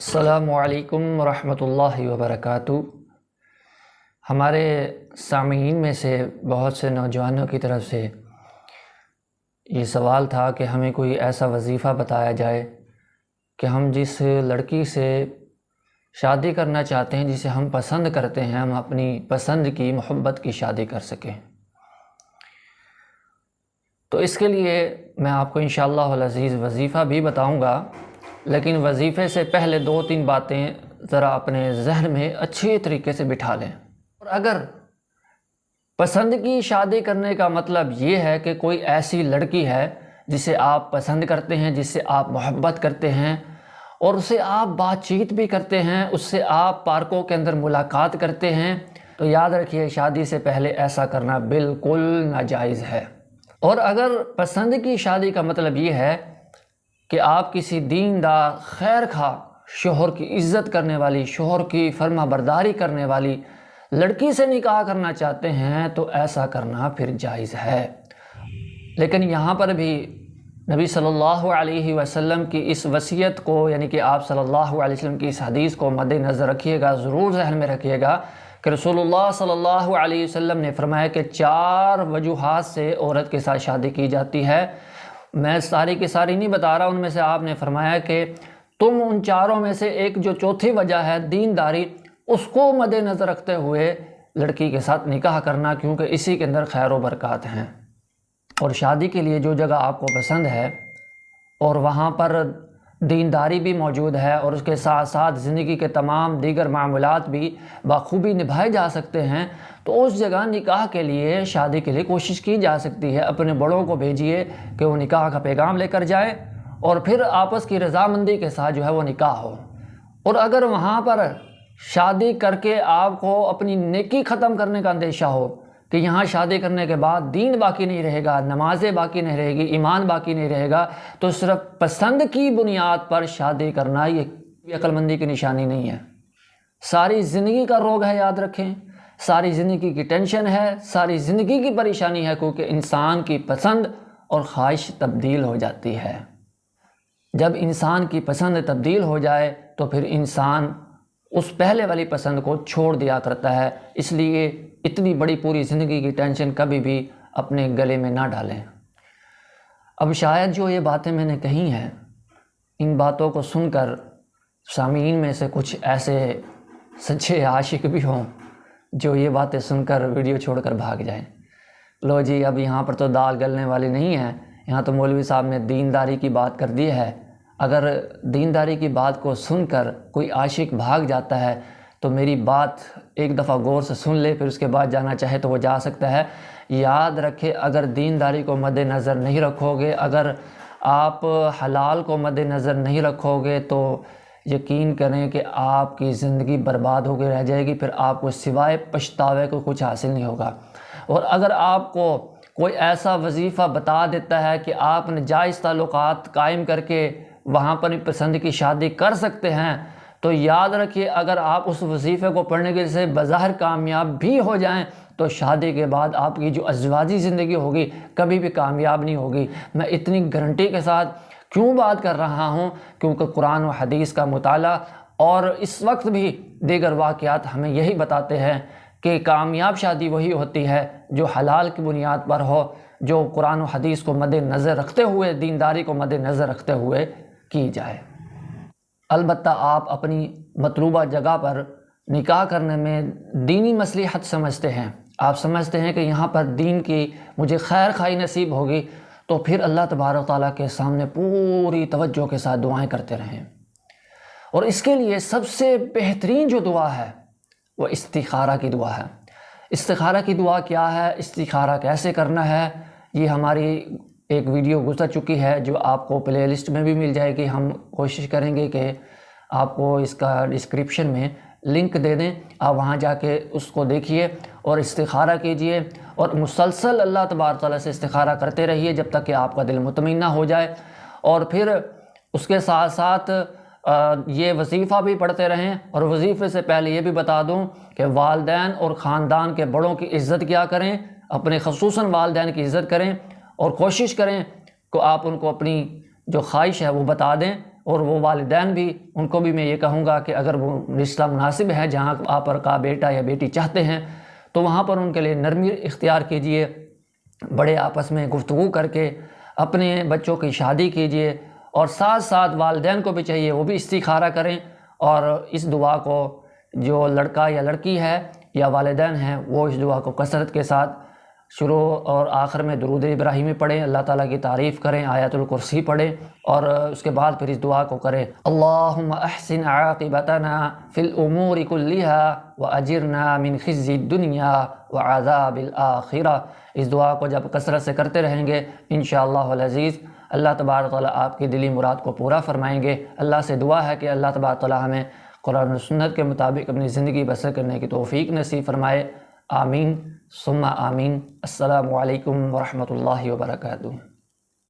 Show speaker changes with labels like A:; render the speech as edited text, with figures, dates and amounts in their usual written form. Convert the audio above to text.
A: السلام علیکم ورحمۃ اللہ وبرکاتہ۔ ہمارے سامعین میں سے بہت سے نوجوانوں کی طرف سے یہ سوال تھا کہ ہمیں کوئی ایسا وظیفہ بتایا جائے کہ ہم جس لڑکی سے شادی کرنا چاہتے ہیں، جسے ہم پسند کرتے ہیں، ہم اپنی پسند کی محبت کی شادی کر سکیں۔ تو اس کے لیے میں آپ کو انشاءاللہ العزیز وظیفہ بھی بتاؤں گا، لیکن وظیفے سے پہلے 2-3 باتیں ذرا اپنے ذہن میں اچھی طریقے سے بٹھا لیں۔ اور اگر پسند کی شادی کرنے کا مطلب یہ ہے کہ کوئی ایسی لڑکی ہے جسے آپ پسند کرتے ہیں، جس سے آپ محبت کرتے ہیں اور اس سے آپ بات چیت بھی کرتے ہیں، اس سے آپ پارکوں کے اندر ملاقات کرتے ہیں، تو یاد رکھیے خادی سے پہلے ایسا کرنا بالکل ناجائز ہے۔ اور اگر پسند کی شادی کا مطلب یہ ہے کہ آپ کسی دیندار خیر خواہ شوہر کی عزت کرنے والی، شوہر کی فرما برداری کرنے والی لڑکی سے نکاح کرنا چاہتے ہیں، تو ایسا کرنا پھر جائز ہے۔ لیکن یہاں پر بھی نبی صلی اللہ علیہ وسلم کی اس وصیت کو، یعنی کہ آپ صلی اللہ علیہ وسلم کی اس حدیث کو مد نظر رکھیے گا، ضرور ذہن میں رکھیے گا کہ رسول اللہ صلی اللہ علیہ وسلم نے فرمایا کہ 4 وجوہات سے عورت کے ساتھ شادی کی جاتی ہے۔ میں ساری کی ساری نہیں بتا رہا، ان میں سے آپ نے فرمایا کہ تم ان 4 میں سے ایک جو چوتھی وجہ ہے دینداری، اس کو مد نظر رکھتے ہوئے لڑکی کے ساتھ نکاح کرنا، کیونکہ اسی کے اندر خیر و برکات ہیں۔ اور شادی کے لیے جو جگہ آپ کو پسند ہے اور وہاں پر دینداری بھی موجود ہے اور اس کے ساتھ ساتھ زندگی کے تمام دیگر معاملات بھی بخوبی نبھائے جا سکتے ہیں، تو اس جگہ نکاح کے لیے، شادی کے لیے کوشش کی جا سکتی ہے۔ اپنے بڑوں کو بھیجیے کہ وہ نکاح کا پیغام لے کر جائے اور پھر آپس کی رضامندی کے ساتھ جو ہے وہ نکاح ہو۔ اور اگر وہاں پر شادی کر کے آپ کو اپنی نیکی ختم کرنے کا اندیشہ ہو کہ یہاں شادی کرنے کے بعد دین باقی نہیں رہے گا، نمازیں باقی نہیں رہے گی، ایمان باقی نہیں رہے گا، تو صرف پسند کی بنیاد پر شادی کرنا یہ عقل مندی کی نشانی نہیں ہے۔ ساری زندگی کا روگ ہے، یاد رکھیں، ساری زندگی کی ٹینشن ہے، ساری زندگی کی پریشانی ہے، کیونکہ انسان کی پسند اور خواہش تبدیل ہو جاتی ہے۔ جب انسان کی پسند تبدیل ہو جائے تو پھر انسان اس پہلے والی پسند کو چھوڑ دیا کرتا ہے۔ اس لیے اتنی بڑی پوری زندگی کی ٹینشن کبھی بھی اپنے گلے میں نہ ڈالیں۔ اب شاید جو یہ باتیں میں نے کہی ہیں، ان باتوں کو سن کر سامعین میں سے کچھ ایسے سچے عاشق بھی ہوں جو یہ باتیں سن کر ویڈیو چھوڑ کر بھاگ جائیں۔ لو جی، اب یہاں پر تو دال گلنے والی نہیں ہے، یہاں تو مولوی صاحب نے دینداری کی بات کر دی ہے۔ اگر دینداری کی بات کو سن کر کوئی عاشق بھاگ جاتا ہے تو میری بات ایک دفعہ غور سے سن لے، پھر اس کے بعد جانا چاہے تو وہ جا سکتا ہے۔ یاد رکھے، اگر دینداری کو مد نظر نہیں رکھو گے، اگر آپ حلال کو مد نظر نہیں رکھو گے، تو یقین کریں کہ آپ کی زندگی برباد ہو کے رہ جائے گی، پھر آپ کو سوائے پچھتاوے کو کچھ حاصل نہیں ہوگا۔ اور اگر آپ کو کوئی ایسا وظیفہ بتا دیتا ہے کہ آپ نے جائز تعلقات قائم کر کے وہاں پر پسند کی شادی کر سکتے ہیں، تو یاد رکھیے اگر آپ اس وظیفے کو پڑھنے کے سے بظاہر کامیاب بھی ہو جائیں تو شادی کے بعد آپ کی جو ازواجی زندگی ہوگی کبھی بھی کامیاب نہیں ہوگی۔ میں اتنی گارنٹی کے ساتھ کیوں بات کر رہا ہوں؟ کیونکہ قرآن و حدیث کا مطالعہ اور اس وقت بھی دیگر واقعات ہمیں یہی بتاتے ہیں کہ کامیاب شادی وہی ہوتی ہے جو حلال کی بنیاد پر ہو، جو قرآن و حدیث کو مد نظر رکھتے ہوئے، دینداری کو مد نظر رکھتے ہوئے کی جائے۔ البتہ آپ اپنی مطلوبہ جگہ پر نکاح کرنے میں دینی مصلحت سمجھتے ہیں، آپ سمجھتے ہیں کہ یہاں پر دین کی مجھے خیر خواہی نصیب ہوگی، تو پھر اللہ تبارک و تعالیٰ کے سامنے پوری توجہ کے ساتھ دعائیں کرتے رہیں۔ اور اس کے لیے سب سے بہترین جو دعا ہے وہ استخارہ کی دعا ہے۔ استخارہ کی دعا کیا ہے، استخارہ کیسے کرنا ہے، یہ ہماری ایک ویڈیو گزر چکی ہے جو آپ کو پلے لسٹ میں بھی مل جائے گی۔ ہم کوشش کریں گے کہ آپ کو اس کا ڈسکرپشن میں لنک دے دیں، آپ وہاں جا کے اس کو دیکھیے اور استخارہ کیجئے، اور مسلسل اللہ تبارک تعالیٰ سے استخارہ کرتے رہیے جب تک کہ آپ کا دل مطمئن نہ ہو جائے۔ اور پھر اس کے ساتھ ساتھ یہ وظیفہ بھی پڑھتے رہیں۔ اور وظیفے سے پہلے یہ بھی بتا دوں کہ والدین اور خاندان کے بڑوں کی عزت کیا کریں، اپنے خصوصاً والدین کی عزت کریں، اور کوشش کریں کہ آپ ان کو اپنی جو خواہش ہے وہ بتا دیں، اور وہ والدین بھی، ان کو بھی میں یہ کہوں گا کہ اگر وہ رشتہ مناسب ہے جہاں آپ کا بیٹا یا بیٹی چاہتے ہیں تو وہاں پر ان کے لیے نرمی اختیار کیجئے، بڑے آپس میں گفتگو کر کے اپنے بچوں کی شادی کیجئے، اور ساتھ ساتھ والدین کو بھی چاہیے وہ بھی استخارہ کریں، اور اس دعا کو جو لڑکا یا لڑکی ہے یا والدین ہیں وہ اس دعا کو کثرت کے ساتھ شروع اور آخر میں درود ابراہیمی پڑھیں، اللہ تعالیٰ کی تعریف کریں، آیت الکرسی پڑھیں، اور اس کے بعد پھر اس دعا کو کریں، اللہم احسن عاقبتنا فی الامور کلھا واجرنا من خزی الدنیا وعذاب الآخرہ۔ اس دعا کو جب کثرت سے کرتے رہیں گے انشاءاللہ العزیز اللہ تبارک تعالیٰ آپ کی دلی مراد کو پورا فرمائیں گے۔ اللہ سے دعا ہے کہ اللہ تبارک تعالیٰ ہمیں قرآن و سنت کے مطابق اپنی زندگی بسر کرنے کی توفیق نصیب فرمائے، آمین ثم آمین۔ السلام علیکم ورحمۃ اللہ وبرکاتہ۔